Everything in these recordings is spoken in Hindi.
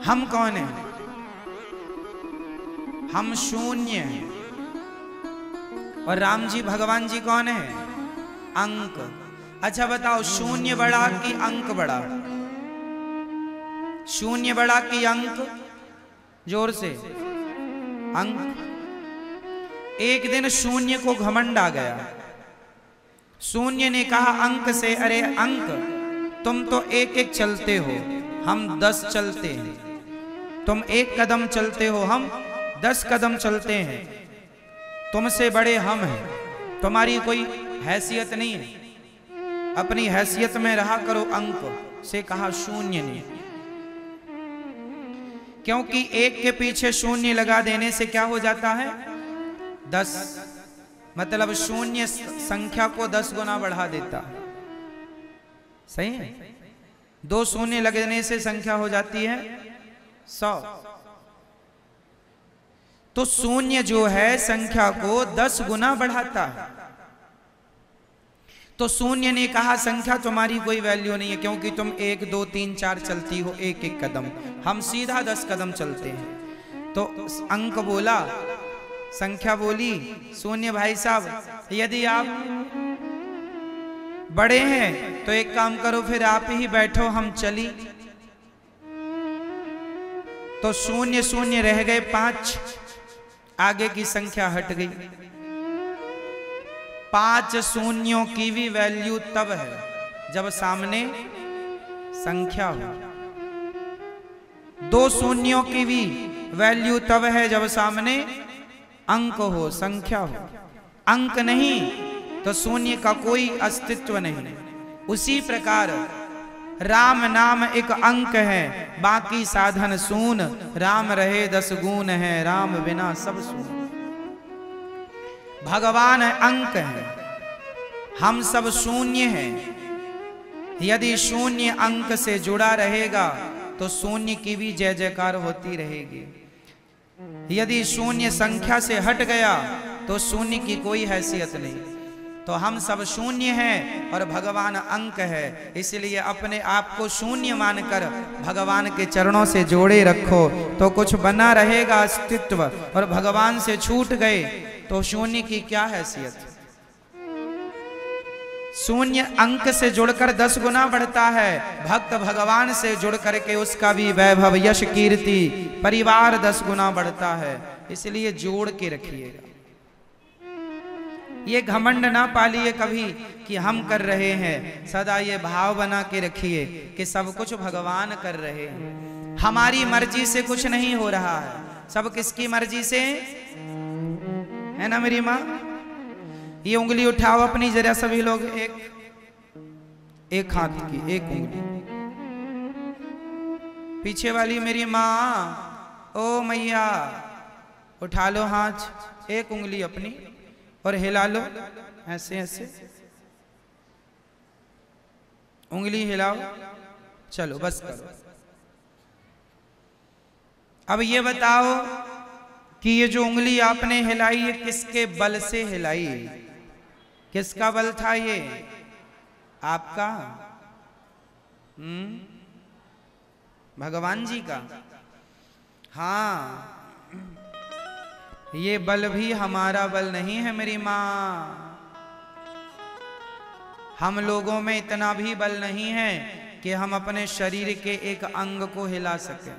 हम कौन हैं? हम शून्य हैं। और राम जी भगवान जी कौन है? अंक। अच्छा बताओ, शून्य बड़ा कि अंक बड़ा? शून्य बड़ा कि अंक? जोर से। अंक। एक दिन शून्य को घमंड आ गया। शून्य ने कहा अंक से, अरे अंक, तुम तो एक एक चलते हो, हम 10 चलते हैं। तुम 1 कदम चलते हो, हम 10 कदम चलते हैं। तुमसे बड़े हम हैं, तुम्हारी कोई हैसियत नहीं है, अपनी हैसियत में रहा करो। अंक से कहा शून्य ने। क्योंकि 1 के पीछे शून्य लगा देने से क्या हो जाता है? 10। मतलब शून्य संख्या को 10 गुना बढ़ा देता है। सही है? 2 शून्य लगने से संख्या हो जाती है 100। तो शून्य जो है संख्या को 10 गुना बढ़ाता है। तो शून्य ने कहा संख्या तुम्हारी कोई वैल्यू नहीं है, क्योंकि तुम 1 2 3 4 चलती हो 1 कदम, हम सीधा 10 कदम चलते हैं। तो अंक बोला, संख्या बोली, शून्य भाई साहब यदि आप बड़े हैं तो एक काम करो, फिर आप ही बैठो, हम चली। तो शून्य शून्य रह गए 5, आगे की संख्या हट गई। 5 शून्यों की भी वैल्यू तब है जब सामने संख्या हो। 2 शून्यों की भी वैल्यू तब है जब सामने अंक हो, संख्या हो। अंक नहीं तो शून्य का कोई अस्तित्व नहीं। उसी प्रकार राम नाम एक अंक है, बाकी साधन शून। राम रहे 10 गुण है, राम बिना सब शून। भगवान अंक है, हम सब शून्य हैं। यदि शून्य अंक से जुड़ा रहेगा तो शून्य की भी जय जयकार होती रहेगी। यदि शून्य संख्या से हट गया तो शून्य की कोई हैसियत नहीं। तो हम सब शून्य हैं और भगवान अंक है, इसलिए अपने आप को शून्य मानकर भगवान के चरणों से जोड़े रखो तो कुछ बना रहेगा अस्तित्व। और भगवान से छूट गए तो शून्य की क्या हैसियत? शून्य अंक से जुड़कर 10 गुना बढ़ता है। भक्त भगवान से जुड़ करके उसका भी वैभव, यश, कीर्ति, परिवार 10 गुना बढ़ता है। इसलिए जोड़ के रखिएगा। ये घमंड ना पालिए कभी कि हम कर रहे हैं। सदा ये भाव बना के रखिए कि सब कुछ भगवान कर रहे हैं, हमारी मर्जी से कुछ नहीं हो रहा है, सब किसकी मर्जी से है ना मेरी माँ? ये उंगली उठाओ अपनी जरा सभी लोग, एक हाथ की एक उंगली। पीछे वाली मेरी माँ, ओ मैया, उठा लो हाथ, एक उंगली अपनी और हिला लो ऐसे ऐसे। उंगली हिलाओ, चलो बस करो। अब ये बताओ कि ये जो उंगली आपने हिलाई है किसके बल से हिलाई? किसका बल था ये? आपका? भगवान जी का? हाँ, ये बल भी हमारा बल नहीं है मेरी माँ। हम लोगों में इतना भी बल नहीं है कि हम अपने शरीर के एक अंग को हिला सकें।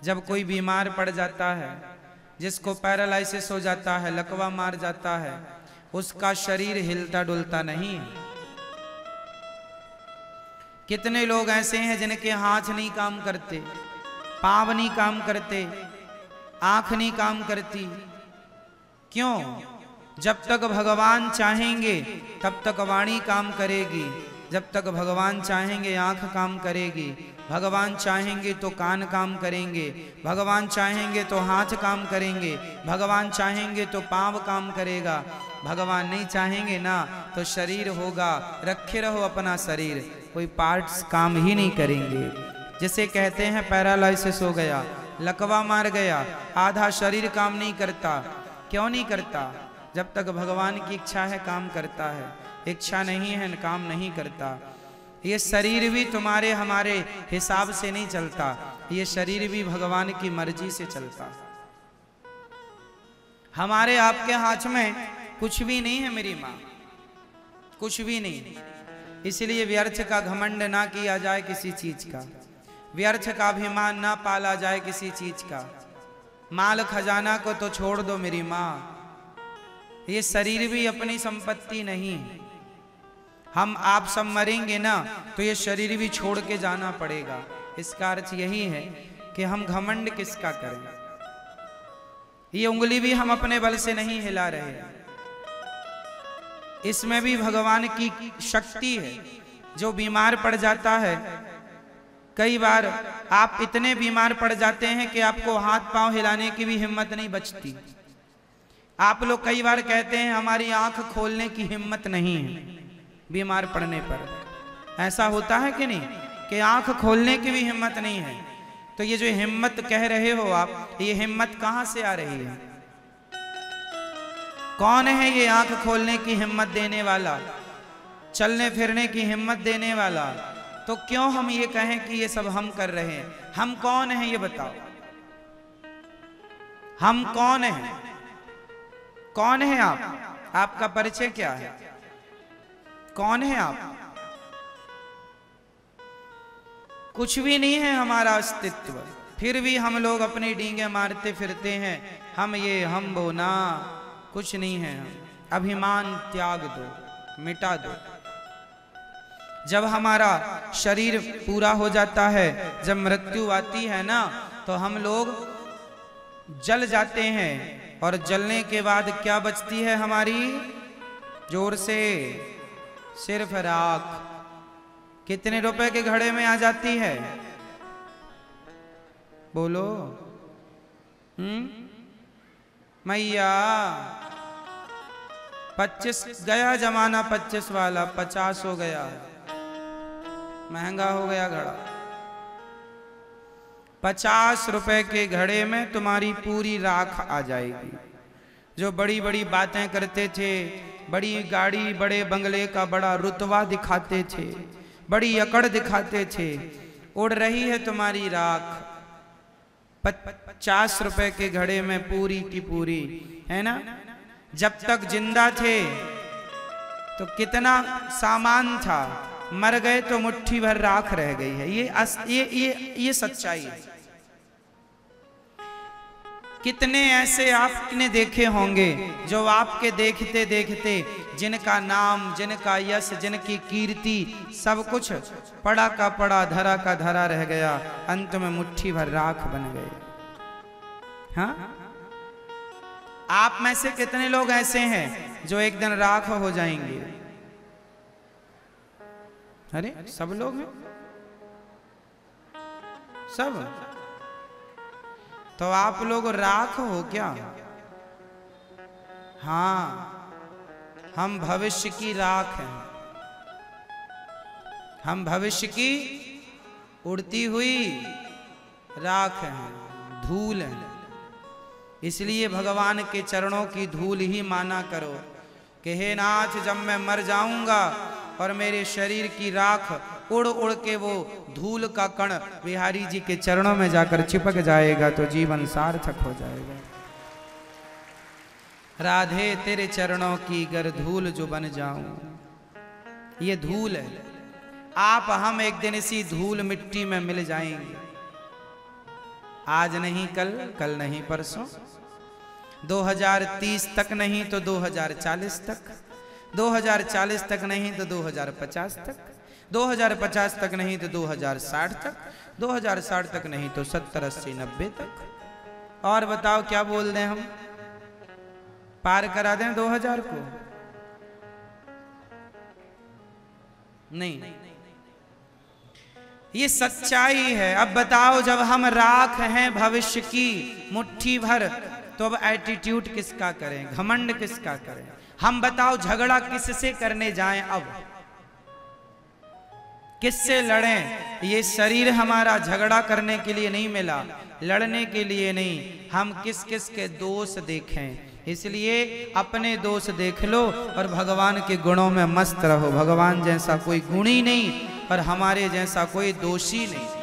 जब कोई बीमार पड़ जाता है, जिसको पैरालाइसिस हो जाता है, लकवा मार जाता है, उसका शरीर हिलता डुलता नहीं है। कितने लोग ऐसे हैं जिनके हाथ नहीं काम करते, पांव नहीं काम करते, आंख नहीं काम करती। क्यों? जब तक भगवान चाहेंगे तब तक वाणी काम करेगी, जब तक भगवान चाहेंगे आंख काम करेगी, भगवान चाहेंगे तो कान काम करेंगे, भगवान चाहेंगे तो हाथ काम करेंगे, भगवान चाहेंगे तो पांव काम करेगा, भगवान नहीं चाहेंगे ना तो शरीर होगा, रखे रहो अपना शरीर, कोई पार्ट्स काम ही नहीं करेंगे। जिसे कहते हैं पैरालाइसिस हो गया, लकवा मार गया, आधा शरीर काम नहीं करता। क्यों नहीं करता? जब तक भगवान की इच्छा है काम करता है, इच्छा नहीं है काम नहीं करता। ये शरीर भी तुम्हारे हमारे हिसाब से नहीं चलता, ये शरीर भी भगवान की मर्जी से चलता। हमारे आपके हाथ में कुछ भी नहीं है मेरी माँ, कुछ भी नहीं। इसलिए व्यर्थ का घमंड ना किया जाए किसी चीज का, व्यर्थ का अभिमान ना पाला जाए किसी चीज का। माल खजाना को तो छोड़ दो मेरी माँ, ये शरीर भी अपनी संपत्ति नहीं। हम आप सब मरेंगे ना तो ये शरीर भी छोड़ के जाना पड़ेगा। इसका अर्थ यही है कि हम घमंड किसका करें। ये उंगली भी हम अपने बल से नहीं हिला रहे हैं, इसमें भी भगवान की शक्ति है। जो बीमार पड़ जाता है, कई बार आप इतने बीमार पड़ जाते हैं कि आपको हाथ पांव हिलाने की भी हिम्मत नहीं बचती। आप लोग कई बार कहते हैं हमारी आंख खोलने की हिम्मत नहीं है बीमार पड़ने पर। ऐसा होता है कि नहीं कि आंख खोलने की भी हिम्मत नहीं है। तो ये जो हिम्मत कह रहे हो आप, ये हिम्मत कहां से आ रही है? कौन है ये आंख खोलने की हिम्मत देने वाला, चलने फिरने की हिम्मत देने वाला? तो क्यों हम ये कहें कि ये सब हम कर रहे हैं? हम कौन हैं ये बताओ, हम कौन हैं? कौन है आप? आपका परिचय क्या है? कौन है आप? कुछ भी नहीं है हमारा अस्तित्व, फिर भी हम लोग अपनी डींगे मारते फिरते हैं। हम ये हम वो ना, कुछ नहीं है। अभिमान त्याग दो, मिटा दो। जब हमारा शरीर पूरा हो जाता है, जब मृत्यु आती है ना, तो हम लोग जल जाते हैं। और जलने के बाद क्या बचती है हमारी? जोर से, सिर्फ राख। कितने रुपए के घड़े में आ जाती है? बोलो। मैया 25 गया जमाना, 25 वाला 50 हो गया, महंगा हो गया घड़ा। 50 रुपए के घड़े में तुम्हारी पूरी राख आ जाएगी। जो बड़ी बड़ी बातें करते थे, बड़ी गाड़ी बड़े बंगले का बड़ा रुतबा दिखाते थे, बड़ी अकड़ दिखाते थे, उड़ रही है तुम्हारी राख। 50 रुपए के घड़े में पूरी की पूरी, है ना? जब तक जिंदा थे तो कितना सामान था, मर गए तो मुट्ठी भर राख रह गई है। ये सच्चाई है। कितने ऐसे आपने देखे होंगे जो आपके देखते देखते जिनका नाम, जिनका यश, जिनकी कीर्ति, सब कुछ पड़ा का पड़ा, धरा का धरा रह गया, अंत में मुट्ठी भर राख बन गए। हाँ, आप में से कितने लोग ऐसे हैं जो एक दिन राख हो जाएंगे? अरे सब लोग हैं, सब। तो आप लोग राख हो क्या? हाँ, हम भविष्य की राख हैं। हम भविष्य की उड़ती हुई राख हैं, धूल हैं। इसलिए भगवान के चरणों की धूल ही माना करो कि हे नाथ, जब मैं मर जाऊंगा और मेरे शरीर की राख उड़ उड़ के वो धूल का कण बिहारी जी के चरणों में जाकर चिपक जाएगा तो जीवन सार्थक हो जाएगा। राधे तेरे चरणों की गर धूल जो बन जाऊं। ये धूल है। आप हम एक दिन इसी धूल मिट्टी में मिल जाएंगे। आज नहीं कल, कल नहीं परसों, 2030 तक नहीं तो 2040 तक, 2040 तक नहीं तो 2050 तक, 2050 तक नहीं तो 2060 तक, 2060 तक नहीं तो 70, 80, 90 तक। और बताओ क्या बोल दें हम? पार करा दें 2000 को? नहीं, ये सच्चाई है। अब बताओ, जब हम राख हैं भविष्य की मुट्ठी भर, तो अब एटीट्यूड किसका करें, घमंड किसका करें? हम बताओ, झगड़ा किससे करने जाएं? अब किससे लड़ें? ये शरीर हमारा झगड़ा करने के लिए नहीं मिला, लड़ने के लिए नहीं। हम किस किस के दोष देखें? इसलिए अपने दोष देख लो और भगवान के गुणों में मस्त रहो। भगवान जैसा कोई गुण ही नहीं, और हमारे जैसा कोई दोषी नहीं।